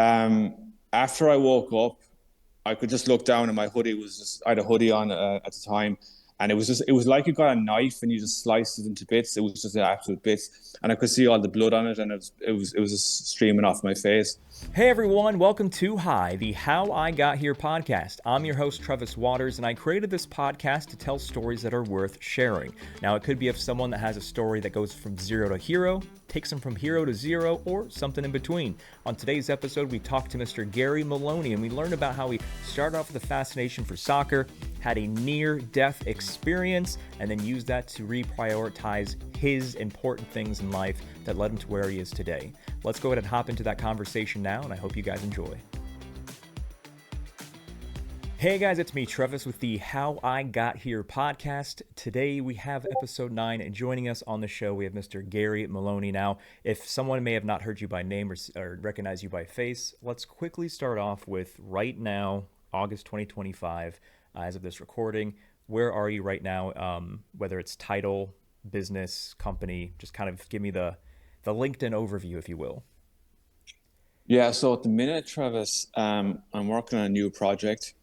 After I woke up, I could just look down and my hoodie was I had a hoodie on at the time. And it was like you got a knife and you just sliced it into bits. It was just absolute bits. And I could see all the blood on it and it was just streaming off my face. Hey everyone, welcome to Hi, the How I Got Here podcast. I'm your host, Trevis Waters, and I created this podcast to tell stories that are worth sharing. Now, it could be of someone that has a story that goes from zero to hero, takes them from hero to zero, or something in between. On today's episode, we talked to Mr. Gary Moloney, and we learned about how he started off with a fascination for soccer, had a near-death experience, and then used that to reprioritize his important things in life that led him to where he is today. Let's go ahead and hop into that conversation now, and I hope you guys enjoy. Hey guys, it's me, Trevis, with the How I Got Here podcast. Today we have episode 9, and joining us on the show, we have Mr. Gary Moloney. Now, if someone may have not heard you by name or recognize you by face, let's quickly start off with right now, August 2025, as of this recording. Where are you right now? Whether it's title, business, company, just kind of give me the LinkedIn overview, if you will. Yeah, so at the minute, Travis, I'm working on a new project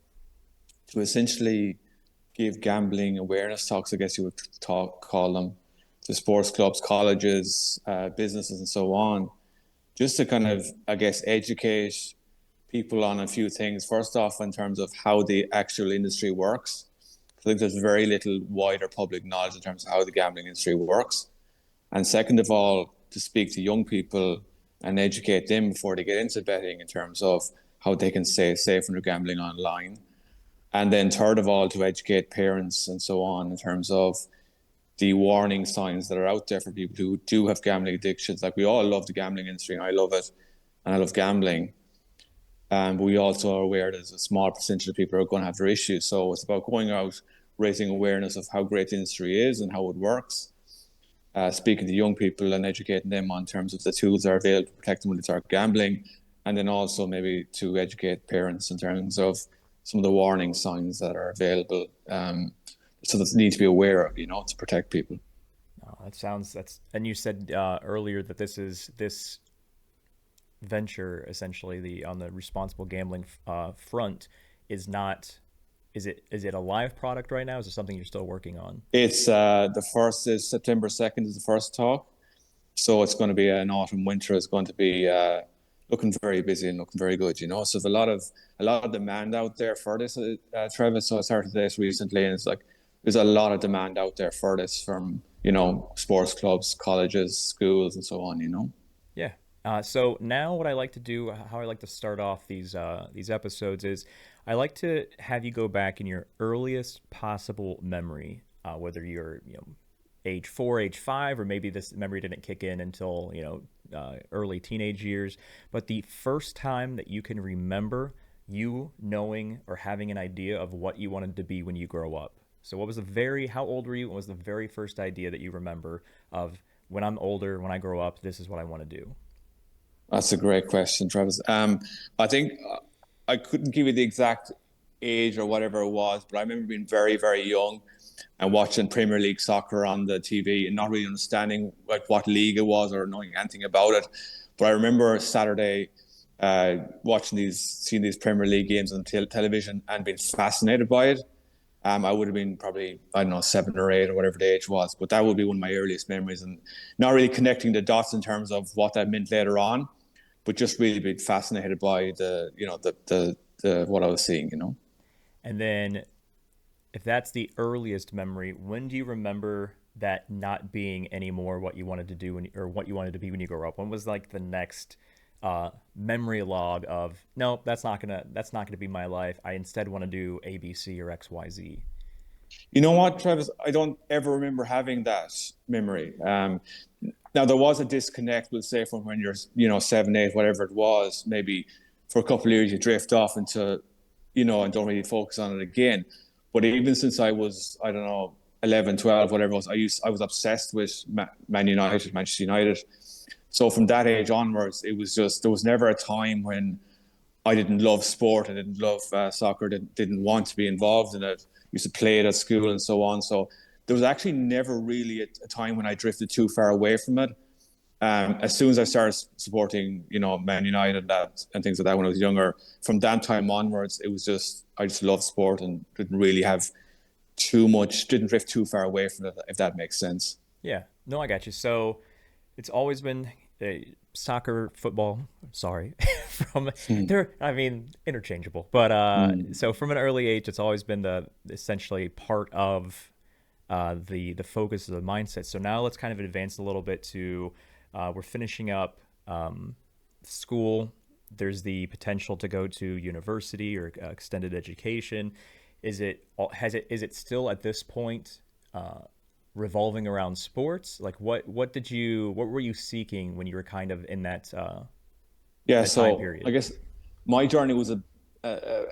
to essentially give gambling awareness talks, I guess you would call them, to sports clubs, colleges, businesses, and so on, just to kind of, I guess, educate people on a few things. First off, in terms of how the actual industry works. I think there's very little wider public knowledge in terms of how the gambling industry works. And second of all, to speak to young people and educate them before they get into betting in terms of how they can stay safe when they're gambling online. And then third of all, to educate parents and so on in terms of the warning signs that are out there for people who do have gambling addictions. Like, we all love the gambling industry, and I love it, and I love gambling. But we also are aware there's a small percentage of people who are going to have their issues. So it's about going out, raising awareness of how great the industry is and how it works, speaking to young people and educating them on terms of the tools that are available to protect them when they start gambling, and then also maybe to educate parents in terms of some of the warning signs that are available, so that they need to be aware of, to protect people. Oh, and you said earlier that this venture, essentially on the responsible gambling front, is it a live product right now? Is it something you're still working on? It's the first is September 2nd is the first talk, so it's going to be an autumn winter. It's going to be looking very busy and looking very good. So there's a lot of demand out there for this, Trevis. So I started this recently, and it's like there's a lot of demand out there for this from sports clubs, colleges, schools, and so on. Yeah. So now what I like to do, how I like to start off these episodes is I like to have you go back in your earliest possible memory, whether you're, age 4, age 5, or maybe this memory didn't kick in until, early teenage years. But the first time that you can remember you knowing or having an idea of what you wanted to be when you grow up. So how old were you? What was the very first idea that you remember of, when I'm older, when I grow up, this is what I want to do? That's a great question, Travis. I think I couldn't give you the exact age or whatever it was, but I remember being very, very young and watching Premier League soccer on the TV and not really understanding what league it was or knowing anything about it. But I remember Saturday seeing these Premier League games on television and being fascinated by it. I would have been probably, I don't know, 7 or 8 or whatever the age was, but that would be one of my earliest memories, and not really connecting the dots in terms of what that meant later on, but just really being fascinated by the what I was seeing. And then, if that's the earliest memory, when do you remember that not being anymore what you wanted to do or what you wanted to be when you grow up? When was like the next memory log of, no, that's not gonna be my life. I instead want to do A, B, C, or X, Y, Z. You know what, Travis? I don't ever remember having that memory. Now, there was a disconnect, we'll say, from when you're 7, 8, whatever it was. Maybe for a couple of years you drift off into, and don't really focus on it again. But even since I was, I don't know, 11, 12, whatever it was, I was obsessed with Manchester United. So from that age onwards, it was just, there was never a time when I didn't love sport, I didn't love soccer, didn't want to be involved in it. Used to play it at school and so on. So there was actually never really a time when I drifted too far away from it. As soon as I started supporting, Man United and things like that when I was younger, from that time onwards, I just loved sport and didn't drift too far away from it, if that makes sense. Yeah, no, I got you. So it's always been soccer, football. Sorry, from Mm. there. I mean, interchangeable. But Mm. so from an early age, it's always been the essentially part of the focus of the mindset. So now let's kind of advance a little bit to we're finishing up school. There's the potential to go to university or extended education. Is it still at this point revolving around sports? Like what were you seeking when you were kind of in Yeah, that time so I period? guess my journey was a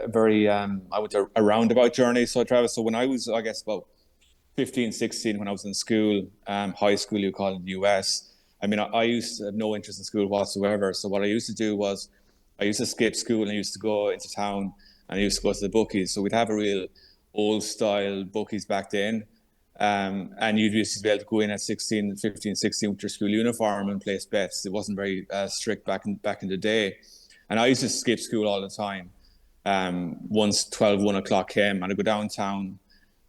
very I went a roundabout journey. So Travis, so when I was, I guess, about 15, 16, when I was in school, high school, you call it in the US. I mean, I used to have no interest in school whatsoever. So what I used to do was I used to skip school and I used to go into town and I used to go to the bookies. So we'd have a real old style bookies back then. And you'd used to be able to go in at 16, 15, 16 with your school uniform and place bets. It wasn't very strict back in the day. And I used to skip school all the time. Once 1 o'clock came, and I go downtown,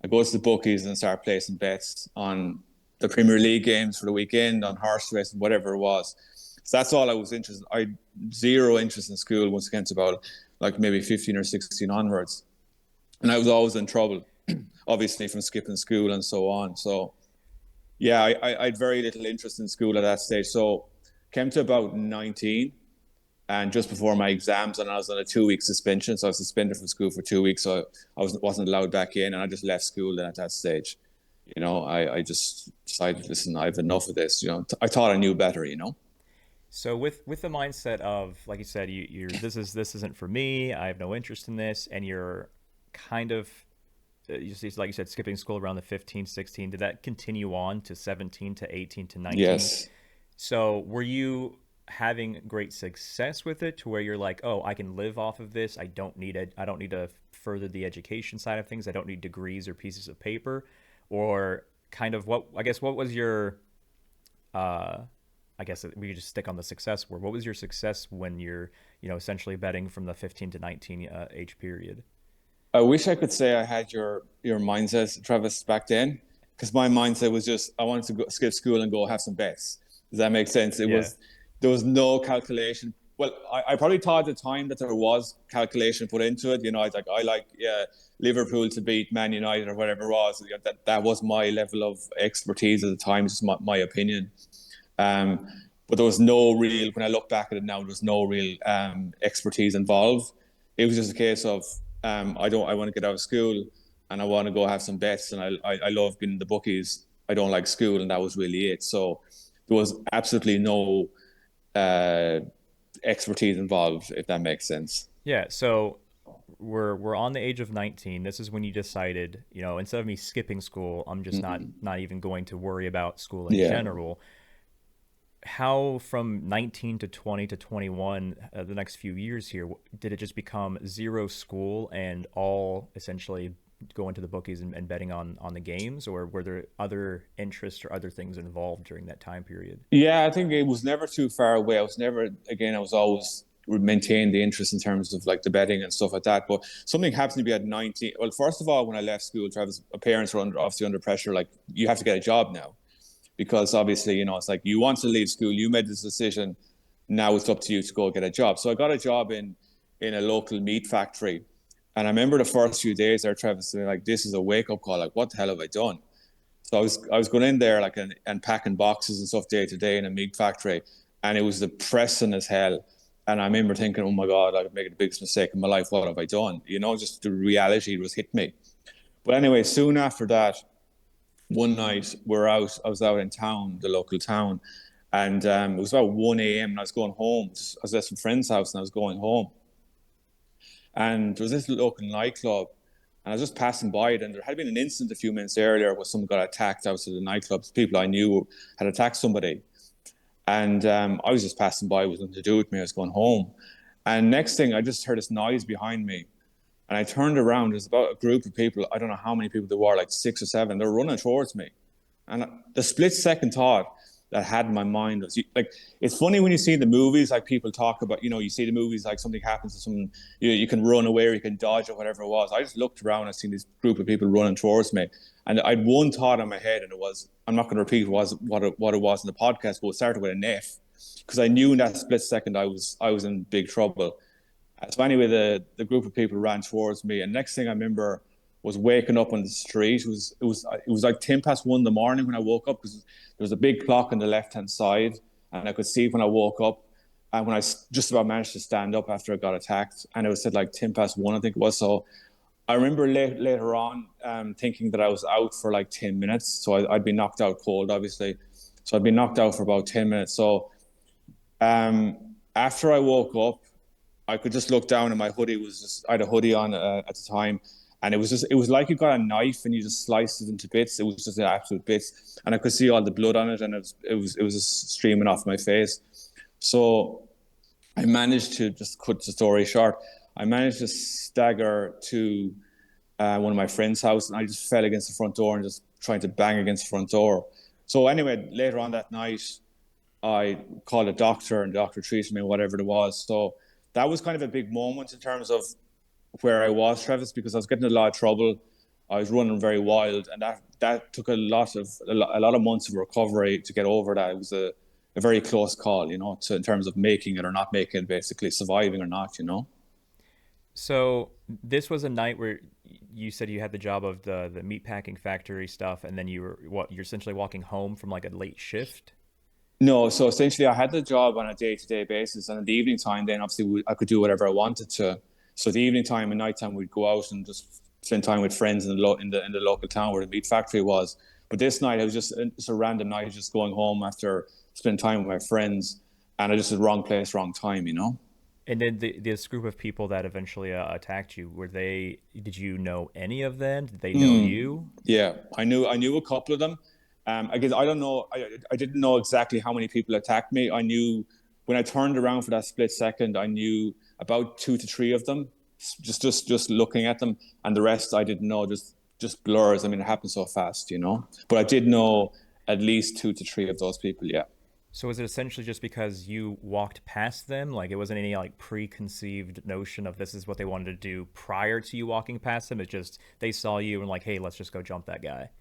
I go to the bookies and start placing bets on the Premier League games for the weekend, on horse racing, whatever it was. So that's all I was interested in. I had zero interest in school once again, to about like maybe 15 or 16 onwards. And I was always in trouble, obviously, from skipping school and so on. So yeah, I had very little interest in school at that stage. So came to about 19 and just before my exams, and I was on a 2 week suspension. So I was suspended from school for 2 weeks. So wasn't allowed back in, and I just left school then at that stage. I just decided, listen, I've enough of this. I thought I knew better. So with the mindset of, like you said, you're this isn't for me. I have no interest in this, and you're kind of you see, like you said, skipping school around the 15, 16. Did that continue on to 17 to 18 to 19? Yes. So were you having great success with it to where you're like, oh, I can live off of this. I don't need to further the education side of things. I don't need degrees or pieces of paper, or kind of what was your uh, I guess we could just stick on the success word. What was your success when you're, essentially betting from the 15 to 19 age period? I wish I could say I had your mindset, Travis, back then, because my mindset was just I wanted to skip school and go have some bets. Does that make sense? Yeah. There was no calculation. Well, I probably thought at the time that there was calculation put into it. I like Liverpool to beat Man United or whatever it was. That was my level of expertise at the time. It's my opinion. Um, but there was no real. When I look back at it now, there was no real expertise involved. It was just a case of I want to get out of school and I want to go have some bets, and I love being in the bookies. I don't like school, and that was really it. So there was absolutely no uh, expertise involved, if that makes sense. Yeah. So we're on the age of 19. This is when you decided, instead of me skipping school, I'm just not even going to worry about school in Yeah. general. How from 19 to 20 to 21, the next few years here, did it just become zero school and all essentially going to the bookies and betting on the games, or were there other interests or other things involved during that time period? Yeah, I think it was never too far away. I was always maintained the interest in terms of like the betting and stuff like that. But something happened to be at 19. Well, first of all, when I left school, Travis, parents were obviously under pressure. Like, you have to get a job now, because obviously, it's like you want to leave school, you made this decision. Now it's up to you to go get a job. So I got a job in a local meat factory. And I remember the first few days there, Travis, like, this is a wake up call. Like, what the hell have I done? So I was going in there like and packing boxes and stuff day to day in a meat factory, and it was depressing as hell. And I remember thinking, oh my God, I've made the biggest mistake in my life. What have I done? Just the reality was hit me. But anyway, soon after that, one night I was out in town, the local town, and it was about 1 a.m. and I was going home. I was at some friend's house and I was going home. And there was this local nightclub, and I was just passing by it, and there had been an incident a few minutes earlier where someone got attacked outside the nightclub. People I knew had attacked somebody. And I was just passing by, it was nothing to do with me. I was going home. And next thing, I just heard this noise behind me. And I turned around. There's about a group of people. I don't know how many people there were, like 6 or 7. They were running towards me. And the split second thought that I had in my mind was like, it's funny when you see the movies, like people talk about, you see the movies, like something happens to someone, you can run away or you can dodge or whatever it was. I just looked around and I seen this group of people running towards me. And I had one thought in my head, and it was, I'm not going to repeat what it was in the podcast, but it started with an F, because I knew in that split second I was in big trouble. So anyway, the group of people ran towards me, and next thing I remember was waking up on the street. It was like 1:10 in the morning when I woke up, because there was a big clock on the left hand side, and I could see when I woke up, and when I just about managed to stand up after I got attacked, and it was at like 1:10, I think it was. So I remember later on thinking that I was out for like 10 minutes. So I'd been knocked out cold, obviously. So I'd been knocked out for about 10 minutes. So after I woke up, I could just look down, and my hoodie was just, I had a hoodie on at the time, and it was like you got a knife and you just sliced it into bits. It was just absolute bits, and I could see all the blood on it, and it was just streaming off my face. So I managed to, just cut the story short, I managed to stagger to one of my friend's house, and I just fell against the front door and just trying to bang against the front door. So anyway, later on that night, I called a doctor, and the doctor treated me, whatever it was. So that was kind of a big moment in terms of where I was, Trevis, because I was getting in a lot of trouble. I was running very wild, and that took a lot of months of recovery to get over that. It was a very close call, in terms of making it or not making it, basically surviving or not. So this was a night where you said you had the job of the meatpacking factory stuff, and then you're essentially walking home from like a late shift. No, so essentially I had the job on a day-to-day basis, and in the evening time, then obviously I could do whatever I wanted to. So the evening time and nighttime, we'd go out and just spend time with friends in the local town where the meat factory was. But this night, it was just a random night, just going home after spending time with my friends, and I just was wrong place, wrong time. And then this group of people that eventually attacked you, did you know any of them? Did they know you? Yeah, I knew a couple of them. I guess I don't know. I didn't know exactly how many people attacked me. I knew when I turned around for that split second, I knew about 2 to 3 of them, just looking at them, and the rest I didn't know. Just blurs. I mean, it happened so fast. But I did know at least 2 to 3 of those people. Yeah. So was it essentially just because you walked past them? Like it wasn't any like preconceived notion of this is what they wanted to do prior to you walking past them. It's just they saw you and like, hey, let's just go jump that guy.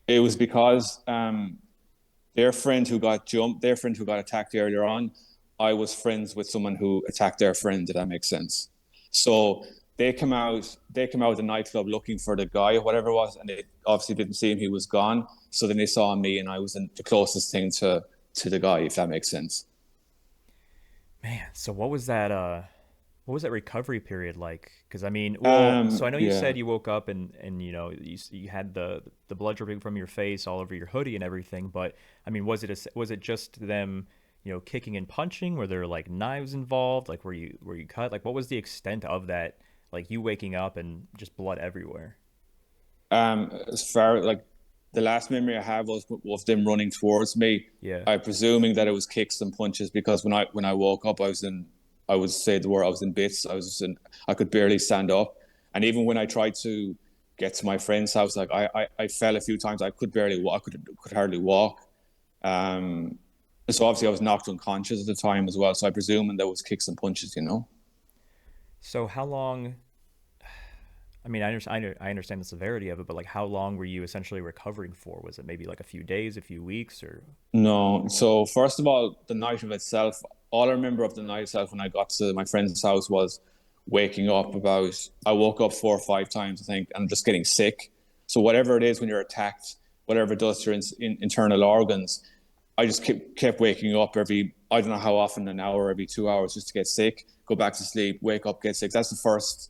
It was because their friend who got attacked earlier on, I was friends with someone who attacked their friend. Did that make sense? So they come out of the nightclub looking for the guy or whatever it was, and they obviously didn't see him. He was gone. So then they saw me, and I was in the closest thing to the guy, if that makes sense. Man, so what was that recovery period like? Because I mean, so I know you Yeah. said you woke up and you had the blood dripping from your face all over your hoodie and everything, but I mean, was it just them, kicking and punching? Were there like knives involved? Like were you cut? Like what was the extent of that? Like you waking up and just blood everywhere. As far like the last memory I have was them running towards me. Yeah. I presuming that it was kicks and punches, because when I woke up, I would say the word, I was in bits. I could barely stand up, and even when I tried to get to my friend's house, like I fell a few times. I could barely walk. Could hardly walk. Um, so obviously I was knocked unconscious at the time as well. So I presume there was kicks and punches. So how long? I mean, I understand the severity of it, but like, how long were you essentially recovering for? Was it maybe like a few days, a few weeks, or? No. So first of all, the night of itself, all I remember of the night itself when I got to my friend's house was waking up I woke up 4 or 5 times, I think, and just getting sick. So whatever it is when you're attacked, whatever it does to your internal organs, I just kept waking up I don't know how often, an hour, every 2 hours, just to get sick, go back to sleep, wake up, get sick. That's the first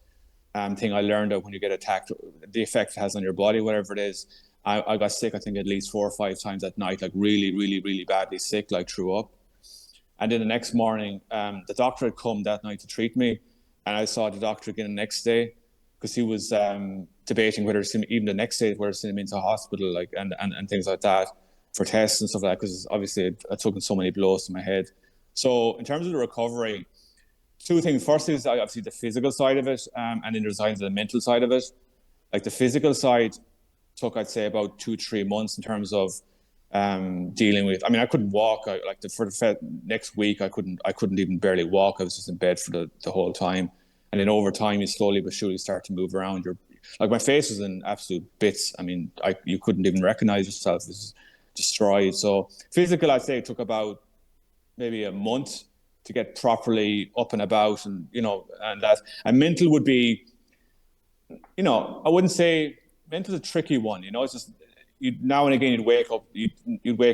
thing I learned of when you get attacked, the effect it has on your body, whatever it is. I got sick, I think, at least 4 or 5 times that night, like really, really, really badly sick, like threw up. And then the next morning, the doctor had come that night to treat me, and I saw the doctor again the next day, because he was debating whether to send me, even the next day, whether to send him into hospital, like and things like that, for tests and stuff like that, because obviously I took so many blows to my head. So in terms of the recovery, 2 things. First is obviously the physical side of it, and then there's the mental side of it. Like the physical side took, I'd say, about 2 3 months in terms of dealing with. I mean, I couldn't walk. For the next week, I couldn't even barely walk. I was just in bed for the whole time. And then over time, you slowly but surely start to move around. You're like, my face was in absolute bits. I mean, you couldn't even recognize yourself. It was destroyed. So physical, I'd say it took about maybe a month to get properly up and about, and and mental would be, I wouldn't say mental's a tricky one. It's just you now and again you'd wake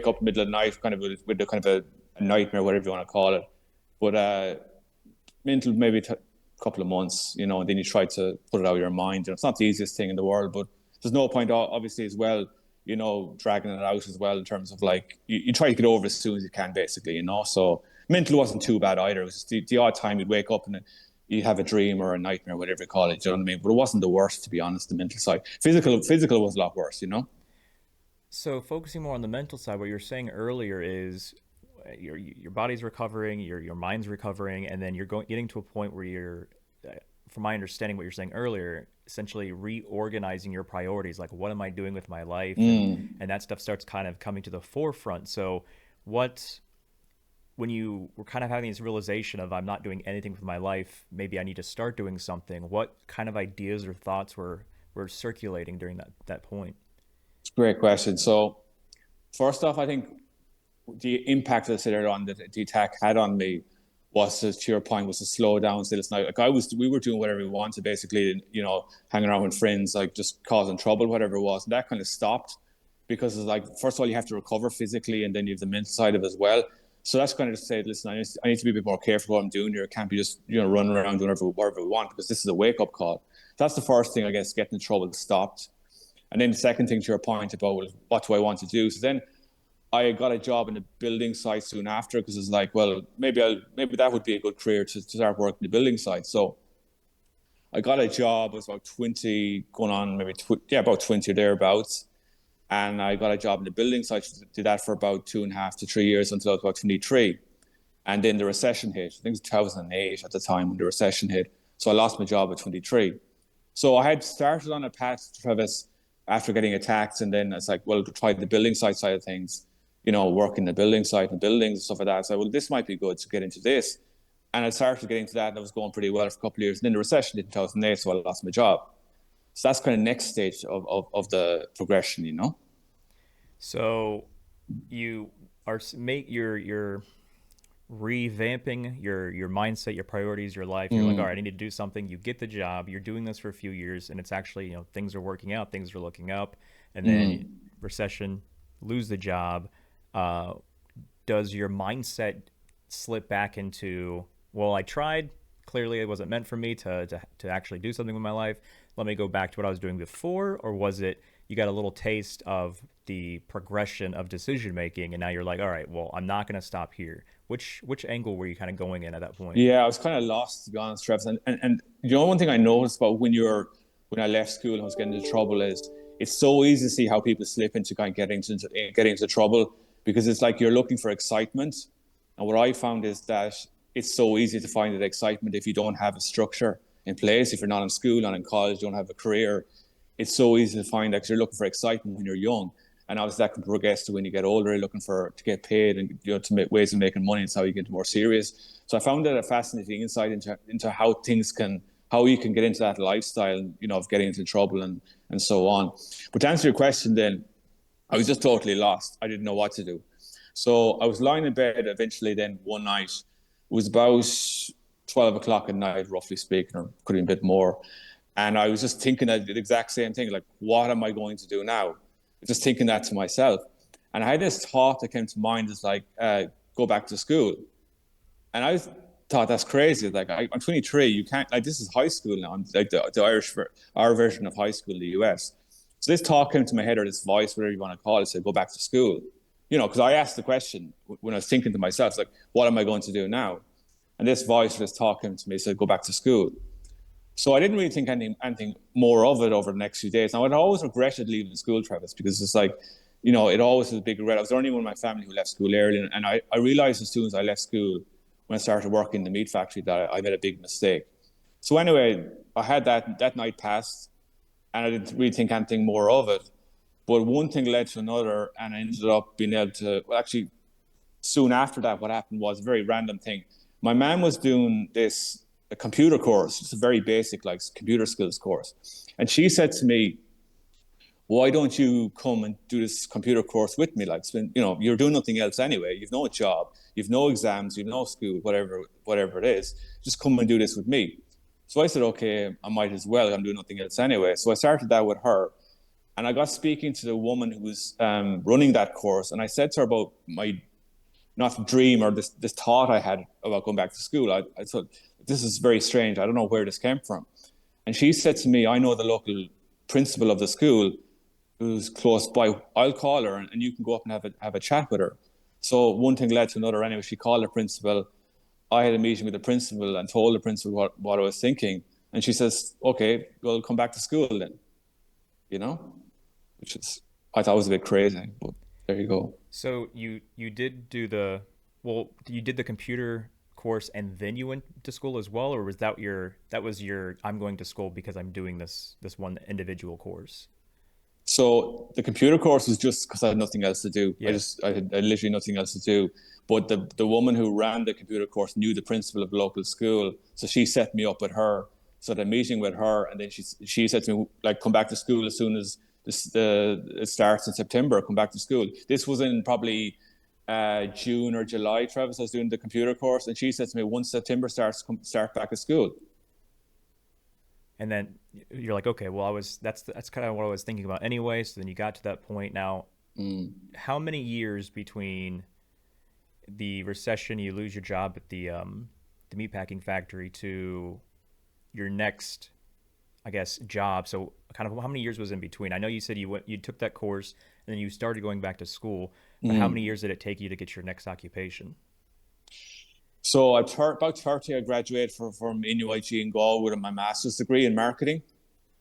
up middle of the night kind of with the kind of a nightmare, whatever you want to call it. But mental maybe a couple of months, and then you try to put it out of your mind. It's not the easiest thing in the world, but there's no point obviously as well, dragging it out as well in terms of like you try to get over it as soon as you can, basically. So mental wasn't too bad either. It was just the odd time you'd wake up and you have a dream or a nightmare, whatever you call it. You know what I mean? But it wasn't the worst, to be honest. The mental side, physical was a lot worse. So focusing more on the mental side, what you're saying earlier is your body's recovering, your mind's recovering, and then you're getting to a point where you're, from my understanding, what you're saying earlier, essentially reorganizing your priorities. Like, what am I doing with my life? And that stuff starts kind of coming to the forefront. So when you were kind of having this realization of I'm not doing anything with my life, maybe I need to start doing something, what kind of ideas or thoughts were circulating during that point? It's a great question. So first off, I think the impact that the attack had on me was, to your point, was to slow down. So it's like we were doing whatever we wanted, basically, hanging around with friends, like just causing trouble, whatever it was. And that kind of stopped because it's like, first of all, you have to recover physically, and then you have the mental side of it as well. So that's kind of to say, listen, I need to be a bit more careful what I'm doing here. I can't be just, running around doing whatever we want, because this is a wake up call. That's the first thing, I guess, getting in trouble stopped. And then the second thing, to your point about, well, what do I want to do? So then I got a job in a building site soon after, because it's like, well, maybe that would be a good career to start working the building site. So I got a job. I was about 20, going on maybe about 20 or thereabouts, and I got a job in the building site. Did that for about 2.5 to 3 years until I was about 23, and then the recession hit. I think it was 2008 at the time when the recession hit. So I lost my job at 23. So I had started on a path to Trevis after getting attacked, and then it's like, well, to try the building site side of things. Working the building site and buildings and stuff like that. So, well, this might be good to get into this. And I started getting into that, and I was going pretty well for a couple of years. And then the recession hit in 2008, so I lost my job. So that's kind of next stage of the progression. So you are you're revamping your mindset, your priorities, your life. You're like, all right, I need to do something. You get the job. You're doing this for a few years, and it's actually, things are working out. Things are looking up. And then recession, lose the job. Does your mindset slip back into, well, I tried, clearly it wasn't meant for me to actually do something with my life, let me go back to what I was doing before? Or was it you got a little taste of the progression of decision making, and now you're like, all right, well, I'm not going to stop here? Which angle were you kind of going in at that point? Yeah, I was kind of lost, to be honest, Travis. And one thing I noticed about when I left school and I was getting into trouble is, it's so easy to see how people slip into kind of getting into trouble, because it's like you're looking for excitement. And what I found is that it's so easy to find that excitement if you don't have a structure in place. If you're not in school, not in college, you don't have a career, it's so easy to find that, 'cause you're looking for excitement when you're young. And obviously that can progress to when you get older, you're looking to get paid and to make ways of making money. It's how you get more serious. So I found that a fascinating insight into how you can get into that lifestyle, of getting into trouble and so on. But to answer your question then, I was just totally lost. I didn't know what to do. So I was lying in bed eventually then one night. It was about 12 o'clock at night, roughly speaking, or could have been a bit more. And I was just thinking the exact same thing, like, what am I going to do now? Just thinking that to myself. And I had this thought that came to mind, is like, go back to school. And I thought, that's crazy. Like, I'm 23. You can't, like, this is high school now. I'm like our version of high school in the US. So this thought came to my head, or this voice, whatever you want to call it, said, go back to school. Because I asked the question when I was thinking to myself, like, what am I going to do now? And this voice, this thought came to me, said, go back to school. So I didn't really think anything more of it over the next few days. Now, I'd always regretted leaving school, Travis, because it's like, it always was a big regret. I was the only one in my family who left school early. And I realized as soon as I left school, when I started working in the meat factory, that I made a big mistake. So anyway, I had that night passed, and I didn't really think anything more of it. But one thing led to another, and I ended up being able to. Well, actually, soon after that, what happened was a very random thing. My mom was doing this a computer course, just a very basic like computer skills course, and she said to me, "Why don't you come and do this computer course with me? Like, you're doing nothing else anyway. You've no job, you've no exams, you've no school, whatever it is. Just come and do this with me." So I said, "Okay, I might as well. I'm doing nothing else anyway." So I started that with her, and I got speaking to the woman who was running that course, and I said to her about my not dream or this thought I had about going back to school. I thought, this is very strange. I don't know where this came from. And she said to me, "I know the local principal of the school who's close by. I'll call her and you can go up and have a chat with her." So one thing led to another. Anyway, she called the principal. I had a meeting with the principal and told the principal what I was thinking. And she says, "Okay, well, come back to school then," you know, which is, I thought was a bit crazy, but there you go. So you did do the well, you did the computer course and then you went to school as well, or was that was your I'm going to school because I'm doing this one individual course? So the computer course was just because I had nothing else to do. Yeah. I had literally nothing else to do. But the woman who ran the computer course knew the principal of the local school, so she set me up with her. So the meeting with her, and then she said to me, like, "Come back to school as soon as it starts in September. Come back to school." This was in probably June or July. Travis, I was doing the computer course, and she said to me, "Once September starts, start back at school." And then you're like, okay, well, that's kind of what I was thinking about anyway. So then you got to that point. Now, how many years between the recession, you lose your job at the meatpacking factory, to your next, I guess, job? So kind of how many years was in between? I know you said you took that course and then you started going back to school, but how many years did it take you to get your next occupation? So about 30, I graduated from NUIG in Galway with my master's degree in marketing.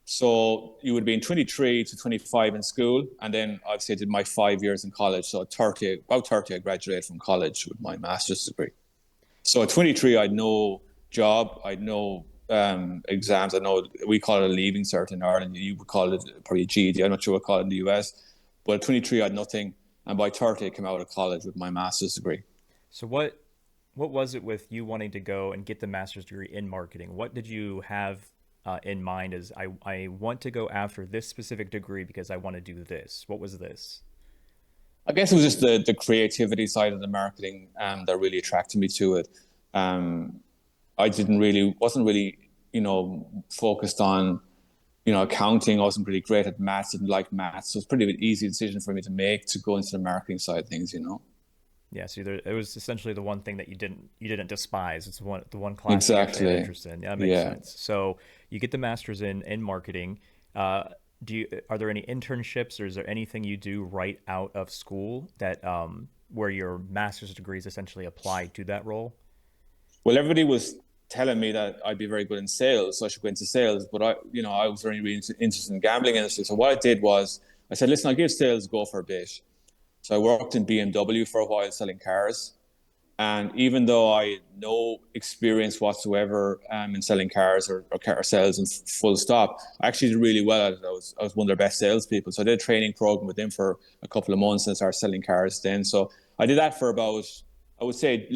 So you would have been 23 to 25 in school, and then obviously I did my 5 years in college. So about 30, I graduated from college with my master's degree. So at 23, I had no job, I had no exams. I know we call it a leaving cert in Ireland. You would call it probably a GED. I'm not sure what call it in the US. But at 23, I had nothing, and by 30, I came out of college with my master's degree. So what was it with you wanting to go and get the master's degree in marketing? What did you have in mind as I want to go after this specific degree because I want to do this? What was this? I guess it was just the creativity side of the marketing that really attracted me to it. Um, I wasn't really, focused on, accounting. I wasn't really great at maths, didn't like maths. So it's pretty an easy decision for me to make to go into the marketing side of things. Yeah, so it was essentially the one thing that you didn't despise. It's the one class that you actually had Exactly. interest in. Yeah, that makes Yeah. sense. So you get the master's in marketing. Uh, are there any internships, or is there anything you do right out of school that where your master's degree is essentially applied to that role? Well, everybody was telling me that I'd be very good in sales, so I should go into sales. But I was very really interested in gambling industry. So what I did was I said, "Listen, I'll give sales a go for a bit." So I worked in BMW for a while selling cars. And even though I had no experience whatsoever in selling cars or car sales and full stop, I actually did really well at it. I was one of their best salespeople. So I did a training program with them for a couple of months and started selling cars then. So I did that for about, I would say,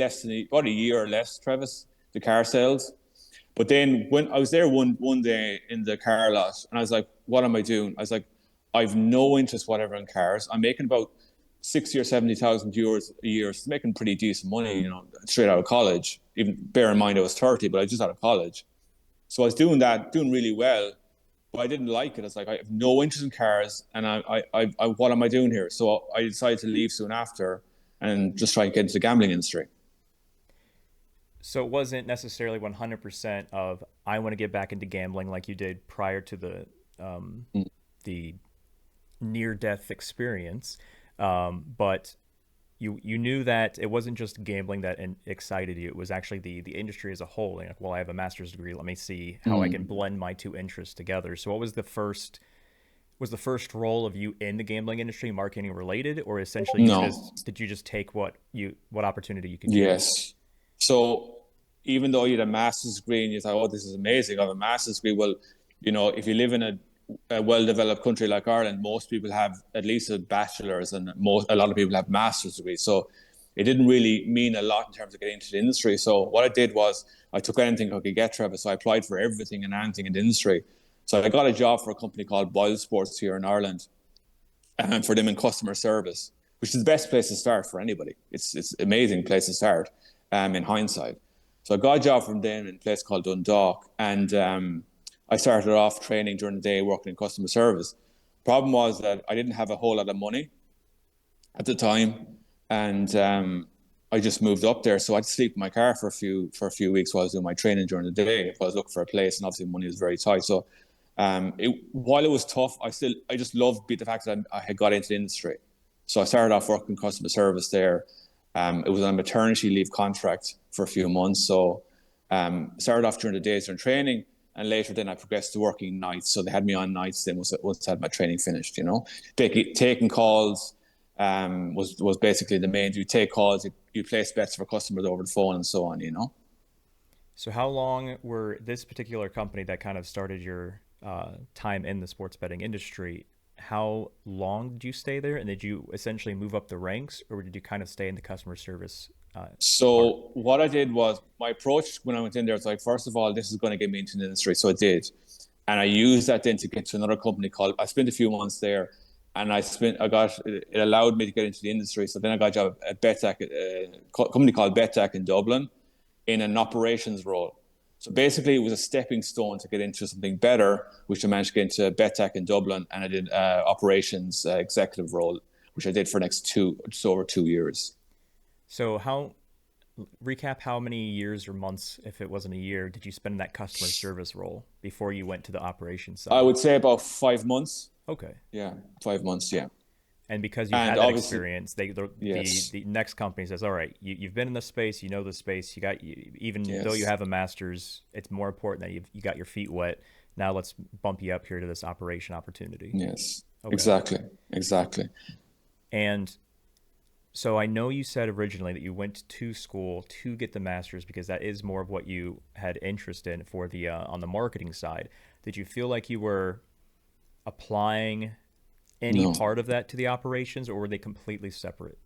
about a year or less, Travis, the car sales. But then when I was there one day in the car lot, and I was like, "What am I doing?" I was like, "I've no interest whatever in cars. I'm making about 60 or 70 thousand euros a year. So it's making pretty decent money, straight out of college. Even bear in mind I was 30, but I was just out of college. So I was doing that, doing really well, but I didn't like it. It's like I have no interest in cars, and what am I doing here? So I decided to leave soon after and just try and get into the gambling industry. So it wasn't necessarily 100% of I want to get back into gambling like you did prior to um, the near death experience, but you knew that it wasn't just gambling that excited you. It was actually the industry as a whole. Like, well, I have a master's degree. Let me see how I can Mm. blend my two interests together. So, what was the first role of you in the gambling industry, marketing related, or essentially No. did you just take what opportunity you could get? Yes. So even though you had a master's degree and you thought, "Oh, this is amazing, I have a master's degree." Well, if you live in a a well-developed country like Ireland, most people have at least a bachelor's, and a lot of people have master's degrees. So it didn't really mean a lot in terms of getting into the industry. So what I did was I took anything I could get, Trevis. So I applied for everything and anything in the industry. So I got a job for a company called Boyle Sports here in Ireland, and for them in customer service, which is the best place to start for anybody. It's an amazing place to start, in hindsight. So I got a job from them in a place called Dundalk, and I started off training during the day, working in customer service. Problem was that I didn't have a whole lot of money at the time, and I just moved up there. So I'd sleep in my car for a few weeks while I was doing my training during the day. If I was looking for a place, and obviously money was very tight. So while it was tough, I just loved the fact that I had got into the industry. So I started off working customer service there. It was on a maternity leave contract for a few months. So started off during the days during training, and later then I progressed to working nights. So they had me on nights then once I had my training finished, taking calls was basically the main. You take calls, you place bets for customers over the phone and so on, So how long were this particular company that kind of started your time in the sports betting industry? How long did you stay there, and did you essentially move up the ranks, or did you kind of stay in the customer service part? So what I did was, my approach when I went in there was like, first of all, this is going to get me into the industry. So I did. And I used that then to get to another company I spent a few months there, and it allowed me to get into the industry. So then I got a job at Betdaq, a company called Betdaq in Dublin, in an operations role. So basically, it was a stepping stone to get into something better, which I managed to get into Betdaq in Dublin, and I did operations executive role, which I did for the next just over 2 years. So recap how many years or months, if it wasn't a year, did you spend in that customer service role before you went to the operations I side? would say about 5 months. Okay. Yeah, 5 months. Yeah, And because you and had that obviously, experience, yes, the next company says, "All right, you've been in the space, you know the space. Even though you yes, have a master's, it's more important that you got your feet wet. Now let's bump you up here to this operation opportunity." yes, Okay. exactly, exactly. And so I know you said originally that you went to school to get the master's because that is more of what you had interest in for the on the marketing side. Did you feel like you were applying any No, part of that to the operations, or were they completely separate?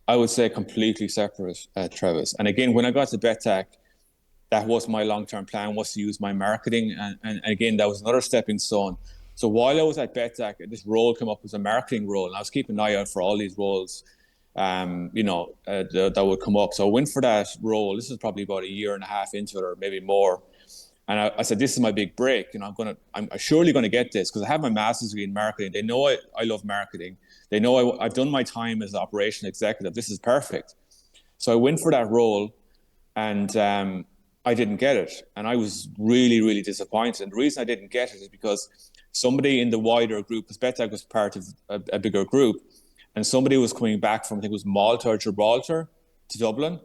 I would say completely separate, Travis. And again, when I got to Betech, that was my long-term plan, was to use my marketing, and again, that was another stepping stone. So while I was at Betech, this role came up as a marketing role, and I was keeping an eye out for all these roles, that would come up. So I went for that role. This is probably about a year and a half into it, or maybe more. And I said, this is my big break. I'm surely going to get this, because I have my master's degree in marketing. They know I love marketing. They know I've done my time as an operation executive. This is perfect. So I went for that role, and I didn't get it. And I was really, really disappointed. And the reason I didn't get it is because somebody in the wider group, because Betag was part of a bigger group, and somebody was coming back from, I think it was Malta or Gibraltar, to Dublin,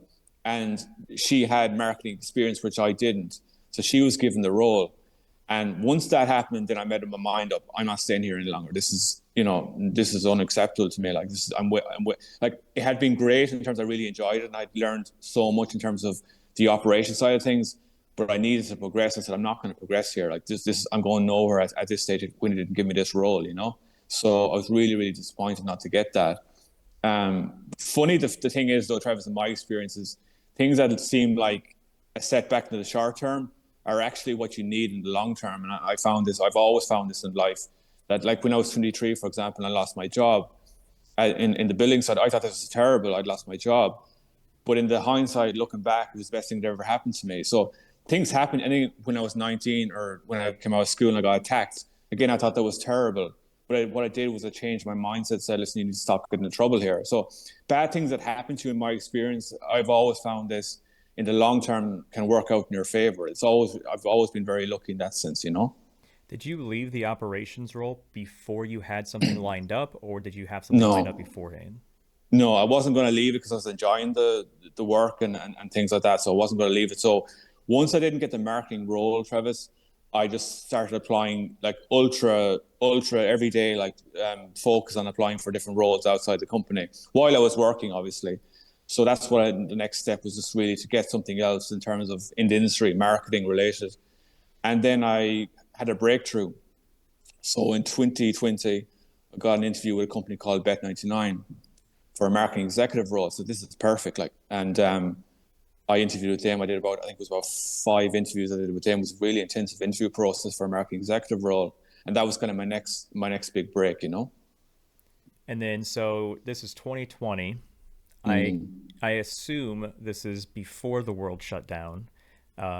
and she had marketing experience, which I didn't. So she was given the role. And once that happened, then I made my mind up. I'm not staying here any longer. This is unacceptable to me. Like, like, it had been great in terms of I really enjoyed it, and I'd learned so much in terms of the operation side of things. But I needed to progress. I said, I'm not going to progress here. Like, I'm going nowhere at this stage when he didn't give me this role. So I was really, really disappointed not to get that. Funny, the thing is, though, Travis, in my experiences, things that seem like a setback in the short term are actually what you need in the long term. And I've always found this in life, that, like, when I was 23, for example, and I lost my job in the building side, I thought this was terrible. I'd lost my job. But in the hindsight, looking back, it was the best thing that ever happened to me. So things happened. When I was 19, or when I came out of school and I got attacked, again, I thought that was terrible. But what I did was I changed my mindset, said, listen, you need to stop getting in trouble here. So bad things that happen to you, in my experience, I've always found this in the long term can work out in your favor. I've always been very lucky in that sense. Did you leave the operations role before you had something lined up, or did you have something lined up No, beforehand? no, I wasn't going to leave it because I was enjoying the work and things like that. So I wasn't going to leave it. So once I didn't get the marketing role, Travis, I just started applying, like, ultra every day, like, focus on applying for different roles outside the company while I was working, obviously. So that's the next step was just really to get something else in terms of in the industry, marketing related. And then I had a breakthrough. So in 2020, I got an interview with a company called Bet99 for a marketing executive role. So this is perfect. Like, and I interviewed with them. I did about, I think it was about 5 interviews I did with them. It was a really intensive interview process for a marketing executive role. And that was kind of my next big break, you know? And then so this is 2020. I Mm. I assume this is before the world shut down,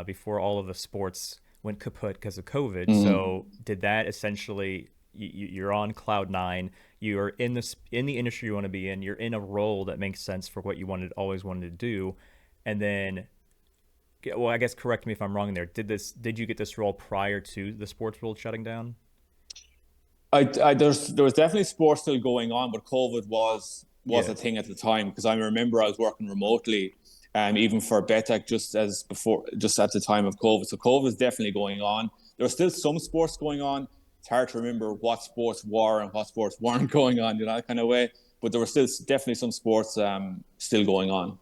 before all of the sports went kaput because of COVID. Mm. So did that essentially? You're on cloud nine. You're in the industry you want to be in. You're in a role that makes sense for what you always wanted to do, and then. Well, I guess correct me if I'm wrong there. Did you get this role prior to the sports world shutting down? There was definitely sports still going on, but COVID was Yeah. a thing at the time because I remember I was working remotely, even for Betec just at the time of COVID. So COVID was definitely going on. There was still some sports going on. It's hard to remember what sports were and what sports weren't going on, that kind of way. But there were still definitely some sports still going on.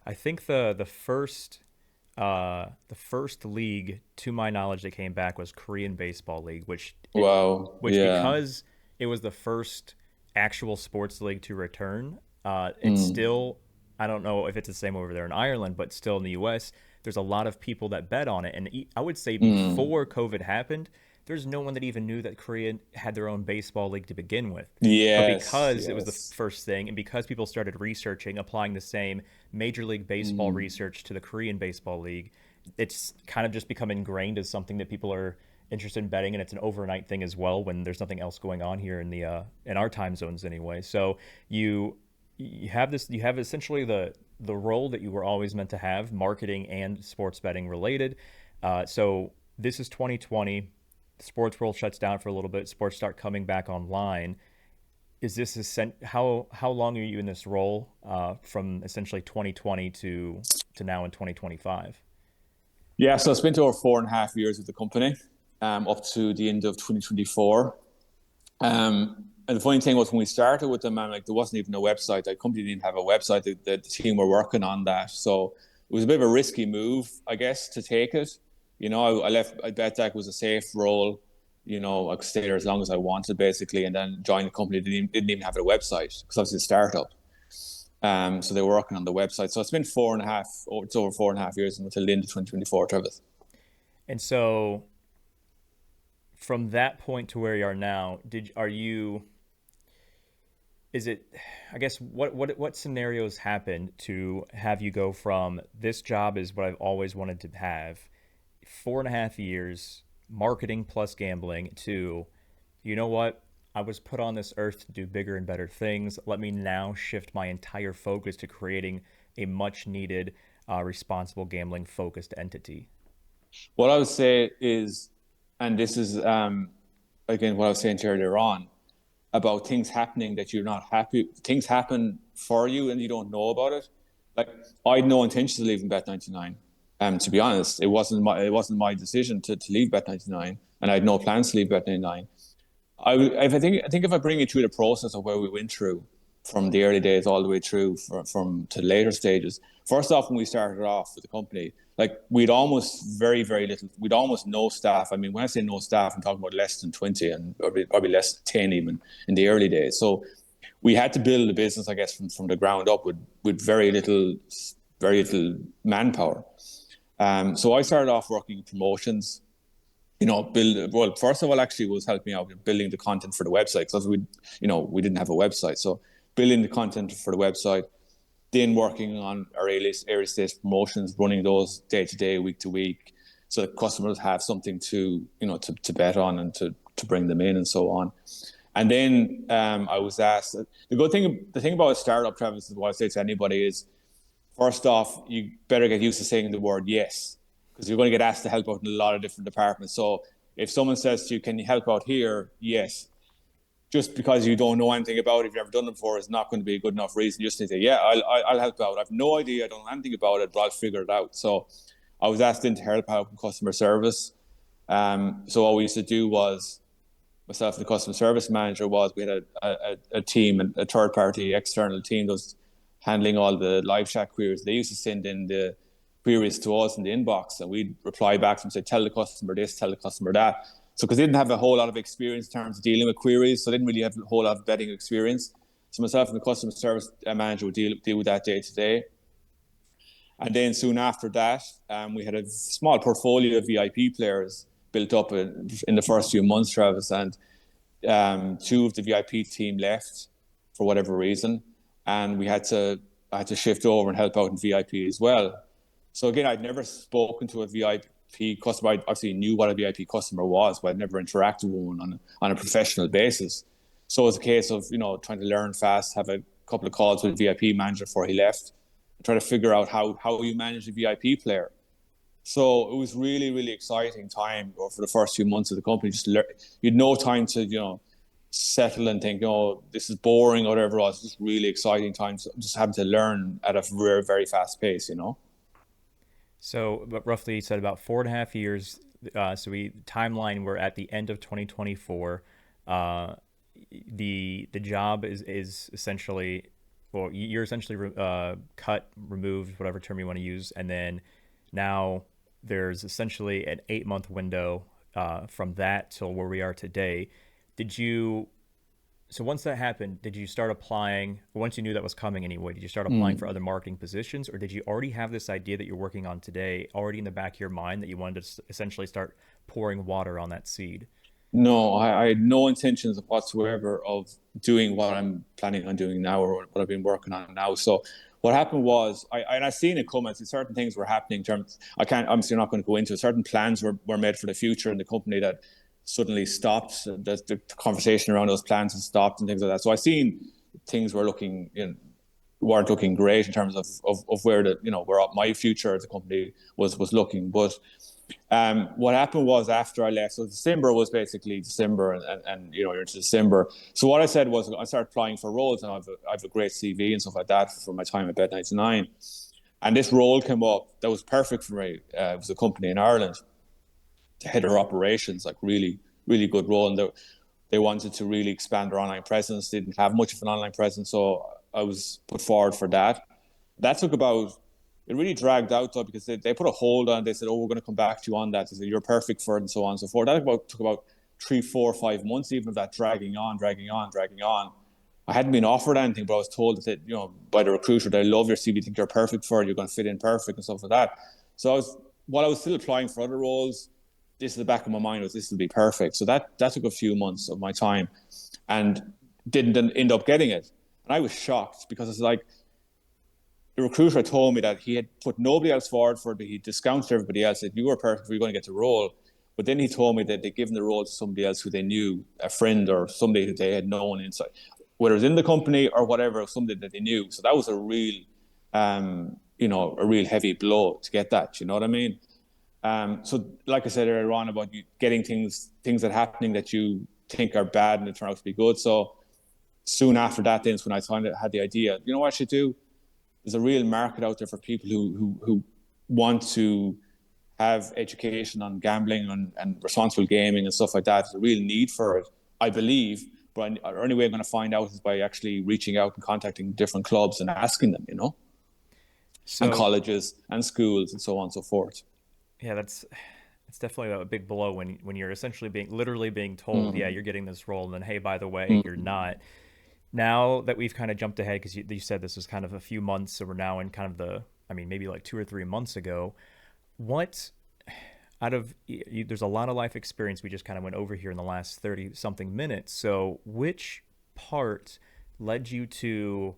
I think the first league, to my knowledge, that came back was Korean Baseball League, Wow. which Yeah. because it was the first actual sports league to return. It's Mm. still, I don't know if it's the same over there in Ireland, but still in the U.S. There's a lot of people that bet on it, and I would say Mm. before COVID happened, there's no one that even knew that Korea had their own baseball league to begin with. But Yes. because it was the Yes. first thing, and because people started researching, applying the same Major League Baseball Mm. research to the Korean Baseball League, it's kind of just become ingrained as something that people are interested in betting, and it's an overnight thing as well when there's nothing else going on here in our time zones anyway. So you you have essentially the role that you were always meant to have, marketing and sports betting related. So this is 2020. The sports world shuts down for a little bit. Sports start coming back online. Is this how long are you in this role from essentially 2020 to now in 2025? Yeah, so I spent over 4.5 years with the company, up to the end of 2024. And the funny thing was when we started with them, like there wasn't even a website. The company didn't have a website. The team were working on that, so it was a bit of a risky move, I guess, to take it. I left. I bet that was a safe role. I could stay there as long as I wanted, basically, and then join the company. Didn't even have a website because obviously a startup. So they were working on the website. So it's been 4.5. It's over 4.5 years until the end of 2024, Trevis. And so from that point to where you are now, did are you is it I guess what scenarios happened to have you go from this job is what I've always wanted to have, 4.5 years marketing plus gambling, to, you know what, I was put on this earth to do bigger and better things. Let me now shift my entire focus to creating a much needed responsible gambling focused entity. What I would say is, and this is again what I was saying to you earlier on about things happening that you're not happy. Things happen for you and you don't know about it. Like I had no intention of leaving Bet99. To be honest, it wasn't my decision to leave Bet99, and I had no plans to leave Bet99. I think if I bring you through the process of where we went through from the early days all the way through from to later stages. First off, when we started off with the company, like we'd almost very, very little, we'd almost no staff. I mean, when I say no staff, I'm talking about less than 20 and probably less than 10 even in the early days. So we had to build a business, I guess, from the ground up with very little manpower. So I started off working in promotions, build well. First of all, actually, was helping out with building the content for the website because we didn't have a website. So building the content for the website, then working on our area stage promotions, running those day to day, week to week, so that customers have something to bet on and to bring them in and so on. And then I was asked the thing about a startup, Travis, is what I say to anybody is, first off, you better get used to saying the word yes, because you're going to get asked to help out in a lot of different departments. So if someone says to you, "Can you help out here?" Yes. Just because you don't know anything about it, if you've never done it before, is not going to be a good enough reason. You just need to say, "Yeah, I'll help out. I've no idea. I don't know anything about it, but I'll figure it out." So I was asked in to help out in customer service. So what we used to do was, myself and the customer service manager, was we had a team, a third party external team that was handling all the live chat queries. They used to send in the queries to us in the inbox, and we'd reply back to them and say, "Tell the customer this, tell the customer that." So because I didn't have a whole lot of experience in terms of dealing with queries, so I didn't really have a whole lot of betting experience. So myself and the customer service manager would deal with that day to day. And then soon after that, we had a small portfolio of VIP players built up in the first few months, Travis, and two of the VIP team left for whatever reason, and I had to shift over and help out in VIP as well. So again, I'd never spoken to a VIP customer. I obviously knew what a VIP customer was, but I'd never interacted with one on a professional basis. So it was a case of, trying to learn fast, have a couple of calls with the VIP manager before he left, and try to figure out how you manage a VIP player. So it was really, really exciting time for the first few months of the company. You had no time to, settle and think, this is boring or whatever it was. It was just really exciting time. Just having to learn at a very, very fast pace. So, but roughly, you said about 4.5 years. Timeline, we're at the end of 2024. The job is essentially, well, you're essentially removed, whatever term you want to use, and then now there's essentially an 8-month window from that till where we are today. So once that happened, did you start applying, once you knew that was coming anyway, did you start applying for other marketing positions, or did you already have this idea that you're working on today already in the back of your mind that you wanted to essentially start pouring water on that seed? No, I had no intentions whatsoever of doing what I'm planning on doing now or what I've been working on now. So what happened was, I seen it come, and certain things were happening in terms, obviously not going to go into it. Certain plans were made for the future in the company that suddenly stopped. The conversation around those plans has stopped and things like that. So I seen things weren't looking great in terms of where where my future as a company was looking. But what happened was after I left, so December was basically December, and you're into December. So what I said was I started applying for roles, and I have a great CV and stuff like that from my time at Bet99. And this role came up that was perfect for me. It was a company in Ireland to head their operations, like really, really good role. And they wanted to really expand their online presence. They didn't have much of an online presence, so I was put forward for that. That took it really dragged out though, because they put a hold on it. They said, we're going to come back to you on that. They said, you're perfect for it, and so on and so forth. That took about 3, 4, 5 months, even of that dragging on. I hadn't been offered anything, but I was told that, by the recruiter, they love your CV, think you're perfect for it, you're going to fit in perfect and stuff like that. So while I was still applying for other roles, this in the back of my mind was, this will be perfect. So that took a few months of my time and didn't end up getting it. And I was shocked because it's like, the recruiter told me that he had put nobody else forward for it, but he discounted everybody else, said, you were perfect, you're going to get the role. But then he told me that they'd given the role to somebody else who they knew, a friend or somebody that they had known inside, whether it was in the company or whatever, somebody that they knew. So that was a real heavy blow to get that, you know what I mean? So like I said earlier on about you getting things that are happening that you think are bad and it turn out to be good. So soon after that, then, when I had the idea, you know what I should do? There's a real market out there for people who want to have education on gambling and responsible gaming and stuff like that. There's a real need for it, I believe. But the only way I'm going to find out is by actually reaching out and contacting different clubs and asking them, and colleges and schools and so on and so forth. Yeah, it's definitely a big blow when you're essentially literally being told, yeah, you're getting this role, and then, hey, by the way, you're not. Now that we've kind of jumped ahead, because you said this was kind of a few months, so we're now in kind of maybe like 2 or 3 months ago. What there's a lot of life experience we just kind of went over here in the last 30 something minutes. So which part led you to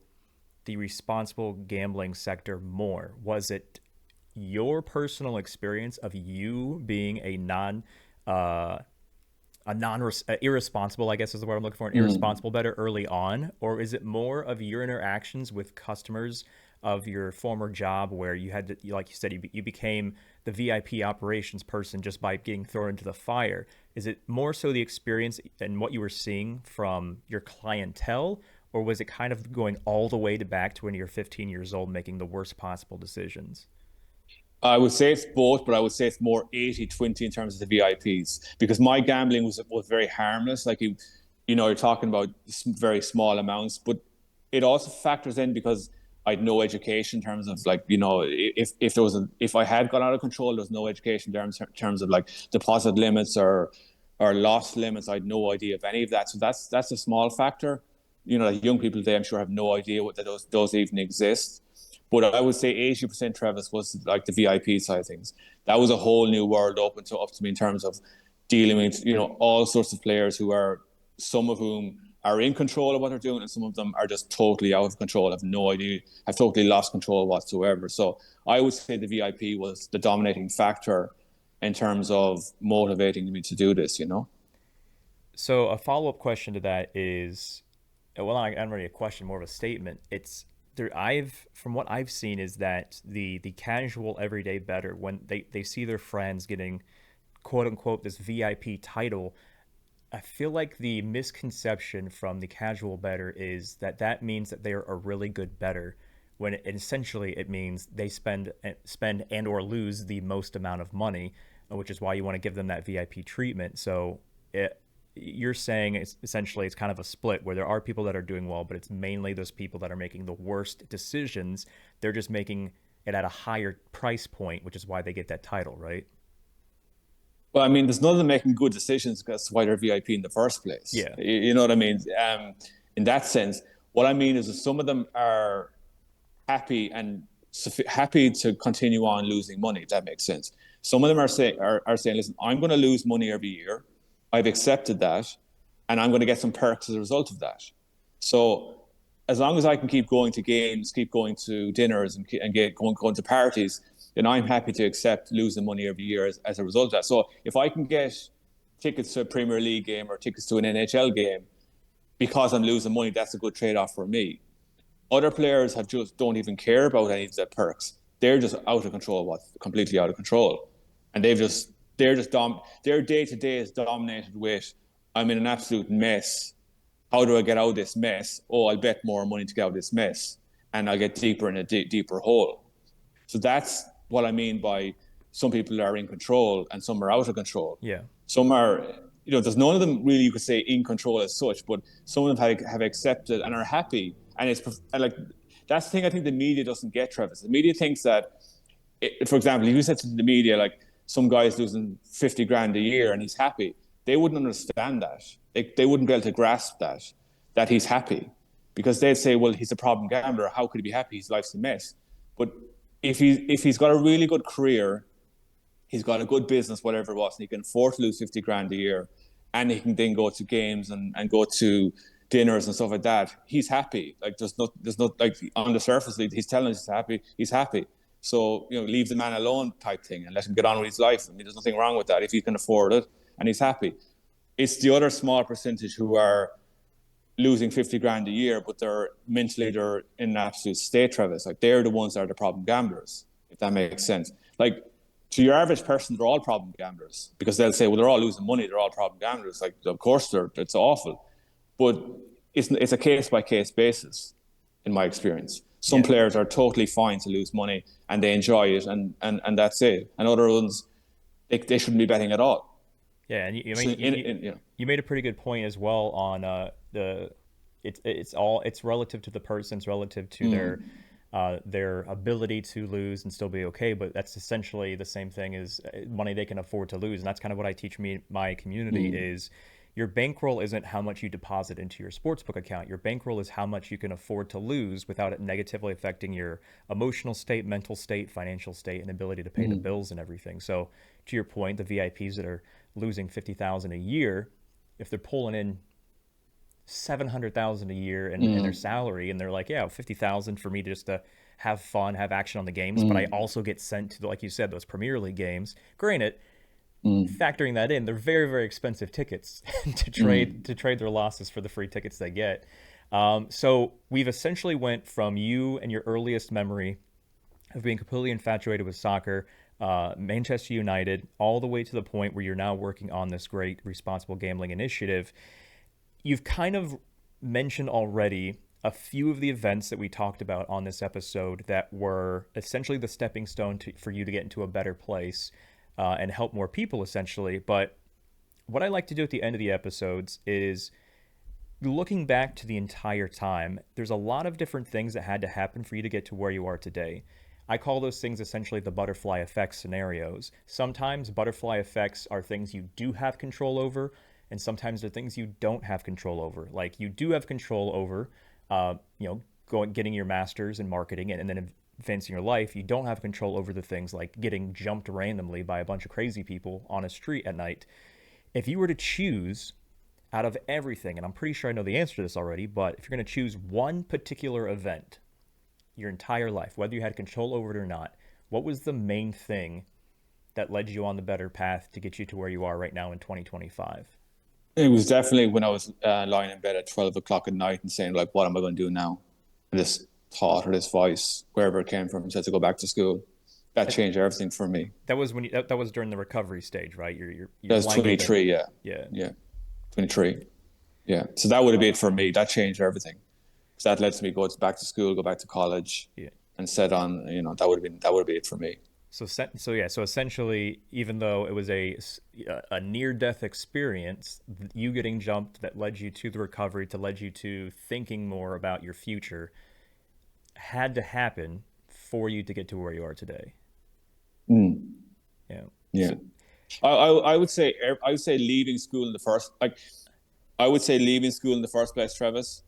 the responsible gambling sector more? Was it your personal experience of you being irresponsible, I guess is the word I'm looking for, an irresponsible bettor early on? Or is it more of your interactions with customers of your former job where you had to, like you said, you became the VIP operations person just by getting thrown into the fire? Is it more so the experience and what you were seeing from your clientele, or was it kind of going all the way back to when you're 15 years old making the worst possible decisions? I would say it's both, but I would say it's more 80-20 in terms of the VIPs, because my gambling was very harmless. Like you're talking about very small amounts, but it also factors in because I had no education in terms of if I had gone out of control, there was no education there in terms of like deposit limits or or loss limits. I had no idea of any of that. So that's a small factor. Like young people today, I'm sure, have no idea what those even exist. But I would say 80%, Trevis, was like the VIP side of things. That was a whole new world open up to me in terms of dealing with, all sorts of players who are, some of whom are in control of what they're doing, and some of them are just totally out of control, have no idea, have totally lost control whatsoever. So I would say the VIP was the dominating factor in terms of motivating me to do this. So a follow-up question to that is, well, not really a question, more of a statement. It's there. From what I've seen, is that the casual everyday bettor, when they see their friends getting quote unquote this VIP title, I feel like the misconception from the casual bettor is that that means that they're a really good bettor, when essentially it means they spend and or lose the most amount of money, which is why you want to give them that VIP treatment. So you're saying it's kind of a split where there are people that are doing well, but it's mainly those people that are making the worst decisions. They're just making it at a higher price point, which is why they get that title, right? Well, I mean, there's none of them making good decisions because why they're VIP in the first place. Yeah. You know what I mean? In that sense, what I mean is that some of them are happy and happy to continue on losing money. If that makes sense. Some of them are saying, listen, I'm going to lose money every year. I've accepted that, and I'm going to get some perks as a result of that. So as long as I can keep going to games, keep going to dinners, and going to parties, then I'm happy to accept losing money every year as a result of that. So if I can get tickets to a Premier League game or tickets to an NHL game because I'm losing money, that's a good trade-off for me. Other players just don't even care about any of the perks. They're just out of control, completely out of control, and their day to day is dominated with, I'm in an absolute mess. How do I get out of this mess? Oh, I'll bet more money to get out of this mess, and I'll get deeper in a deeper hole. So that's what I mean by some people are in control and some are out of control. Yeah. Some are, there's none of them really you could say in control as such, but some of them have accepted and are happy. And like, that's the thing I think the media doesn't get, Travis. The media thinks that, for example, if you said to the media, like, some guy's losing 50 grand a year and he's happy, they wouldn't understand that. They wouldn't be able to grasp that he's happy, because they'd say, well, he's a problem gambler. How could he be happy? His life's a mess. But if he's got a really good career, he's got a good business, whatever it was, and he can afford to lose 50 grand a year, and he can then go to games and go to dinners and stuff like that, he's happy. Like, there's not like, on the surface, he's telling us he's happy. So, leave the man alone type thing and let him get on with his life. I mean, there's nothing wrong with that if he can afford it and he's happy. It's the other small percentage who are losing 50 grand a year, but they're in an absolute state, Travis. Like, they're the ones that are the problem gamblers, if that makes sense. Like, to your average person, they're all problem gamblers, because they'll say, well, they're all losing money, they're all problem gamblers. Like, of course it's awful. But it's a case by case basis, in my experience. Some players are totally fine to lose money and they enjoy it, and that's it. And other ones, they shouldn't be betting at all. Yeah, and you made a pretty good point as well on it's relative to the person, it's relative to their ability to lose and still be okay. But that's essentially the same thing as money they can afford to lose, and that's kind of what I teach my community is. Your bankroll isn't how much you deposit into your sportsbook account. Your bankroll is how much you can afford to lose without it negatively affecting your emotional state, mental state, financial state, and ability to pay the bills and everything. So, to your point, the VIPs that are losing $50,000 a year, if they're pulling in $700,000 a year in their salary, and they're like, yeah, $50,000 for me just to have fun, have action on the games, but I also get sent to, like you said, those Premier League games. Granted, factoring that in, they're very, very expensive tickets to trade their losses for the free tickets they get. So we've essentially went from you and your earliest memory of being completely infatuated with soccer, Manchester United, all the way to the point where you're now working on this great responsible gambling initiative. You've kind of mentioned already a few of the events that we talked about on this episode that were essentially the stepping stone for you to get into a better place. And help more people, essentially. But what I like to do at the end of the episodes is, looking back to the entire time, there's a lot of different things that had to happen for you to get to where you are today. I call those things essentially the butterfly effect scenarios. Sometimes butterfly effects are things you do have control over, and sometimes they're things you don't have control over. Like you do have control over, getting your master's in marketing and then advancing your life. You don't have control over the things like getting jumped randomly by a bunch of crazy people on a street at night. If you were to choose out of everything, and I'm pretty sure I know the answer to this already, but if you're going to choose one particular event your entire life, whether you had control over it or not, what was the main thing that led you on the better path to get you to where you are right now in 2025? It was definitely when I was lying in bed at 12 o'clock at night and saying, like, what am I going to do now? And this thought or this voice, wherever it came from, said to go back to school. That changed everything for me. That was when that was during the recovery stage, right? You're That was lying in bed. 23, yeah. Yeah. Yeah, 23. Yeah. So that would have been it for me. That changed everything. So that led to me go back to school, go back to college, Yeah. and set on, that would have been it for me. So essentially, even though it was a near death experience, you getting jumped that led you to the recovery, to led you to thinking more about your future, had to happen for you to get to where you are today. Yeah. Yeah. So, I would say leaving school in the first place, Travis,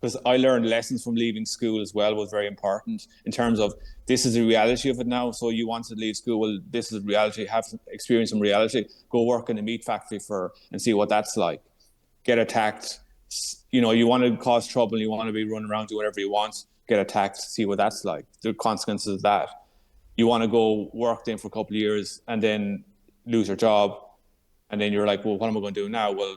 because I learned lessons from leaving school as well was very important in terms of this is the reality of it now. So you want to leave school, well, this is reality. Have experience some reality. Go work in a meat factory and see what that's like. Get attacked. You want to cause trouble. You want to be running around, do whatever you want. Get attacked. See what that's like. The consequences of that. You want to go work then for a couple of years and then lose your job. And then you're like, well, what am I going to do now? Well,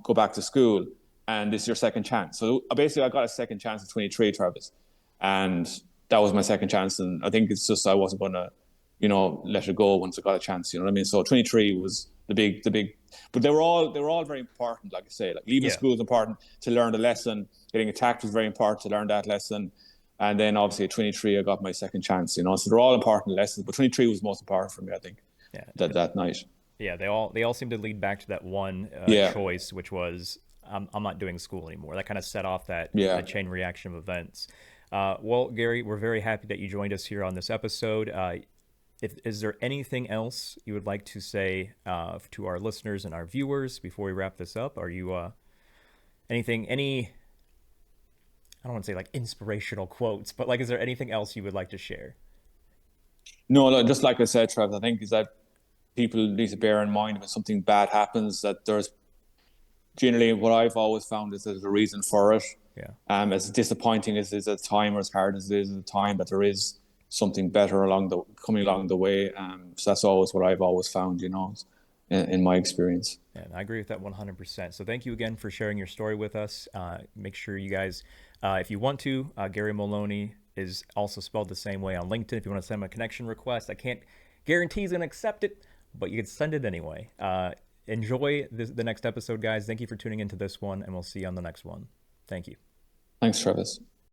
go back to school. And this is your second chance. So basically, I got a second chance at 23, Travis. And that was my second chance. And I think it's just I wasn't going to, let it go once I got a chance. You know what I mean? So 23 was the big. But they were all very important. Like I say, like leaving yeah. school is important to learn the lesson. Getting attacked was very important to learn that lesson. And then obviously at 23, I got my second chance. So they're all important lessons. But 23 was most important for me, I think. Yeah. That night. Yeah. They all seem to lead back to that one choice, which was I'm not doing school anymore. That kind of set off that chain reaction of events. Well, Gary, we're very happy that you joined us here on this episode. Is there anything else you would like to say to our listeners and our viewers before we wrap this up? Are you I don't want to say like inspirational quotes, but like, is there anything else you would like to share? No, just like I said, Travis, I think is that people need to bear in mind when something bad happens that there's generally what I've always found is there's a reason for it. Yeah. As disappointing as it is at the time or as hard as it is at the time, that there is something better coming along the way. So that's always what I've always found, in my experience. And I agree with that 100%. So thank you again for sharing your story with us. Make sure you guys, if you want to, Gary Moloney is also spelled the same way on LinkedIn. If you want to send him a connection request, I can't guarantee he's going to accept it, but you can send it anyway. Enjoy the next episode, guys. Thank you for tuning into this one, and we'll see you on the next one. Thank you. Thanks, Travis.